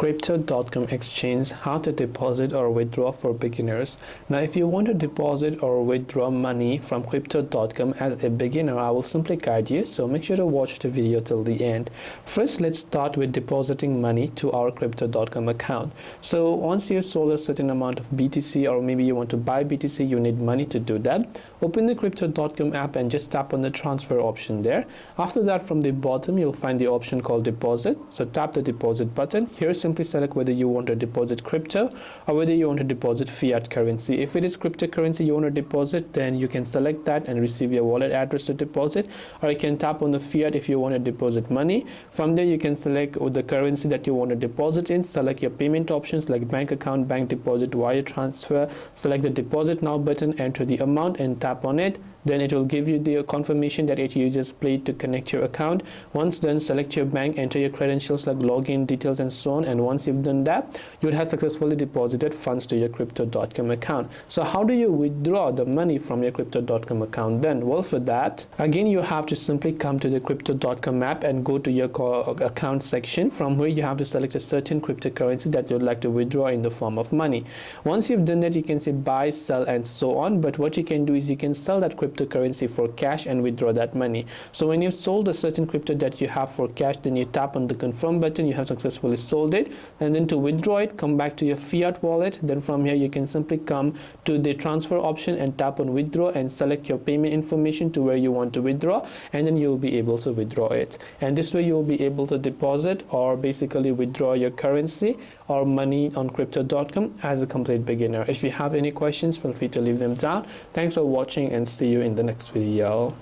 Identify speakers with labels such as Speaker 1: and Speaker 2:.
Speaker 1: Crypto.com exchange, how to deposit or withdraw for beginners. Now if you want to deposit or withdraw money from Crypto.com as a beginner, I will simply guide you, so make sure to watch the video till the end. First, let's start with depositing money to our Crypto.com account. So once you've sold a certain amount of BTC, or maybe you want to buy BTC, you need money to do that. Open the Crypto.com app and just tap on the transfer option there. After that, from the bottom you'll find the option called deposit, so tap the deposit button. Here simply select whether you want to deposit crypto or whether you want to deposit fiat currency. If it is cryptocurrency you want to deposit, then you can select that and receive your wallet address to deposit, or you can tap on the fiat if you want to deposit money. From there you can select the currency that you want to deposit in, select your payment options like bank account, bank deposit, wire transfer, select the deposit now button, enter the amount and tap on it. Then it will give you the confirmation that it uses Play to connect your account. Once done, select your bank, enter your credentials like login details and so on, and once you've done that, you would have successfully deposited funds to your Crypto.com account. So how do you withdraw the money from your Crypto.com account then? Well, for that, again, you have to simply come to the Crypto.com app and go to your account section, from where you have to select a certain cryptocurrency that you'd like to withdraw in the form of money. Once you've done that, you can say buy, sell and so on, but what you can do is you can sell that cryptocurrency for cash and withdraw that money. So when you've sold a certain crypto that you have for cash, then you tap on the confirm button, you have successfully sold it, and then to withdraw it, come back to your fiat wallet. Then from here you can simply come to the transfer option and tap on withdraw and select your payment information to where you want to withdraw, and then you'll be able to withdraw it. And this way you'll be able to deposit or basically withdraw your currency or money on Crypto.com as a complete beginner. If you have any questions, feel free to leave them down. Thanks for watching and see you in the next video.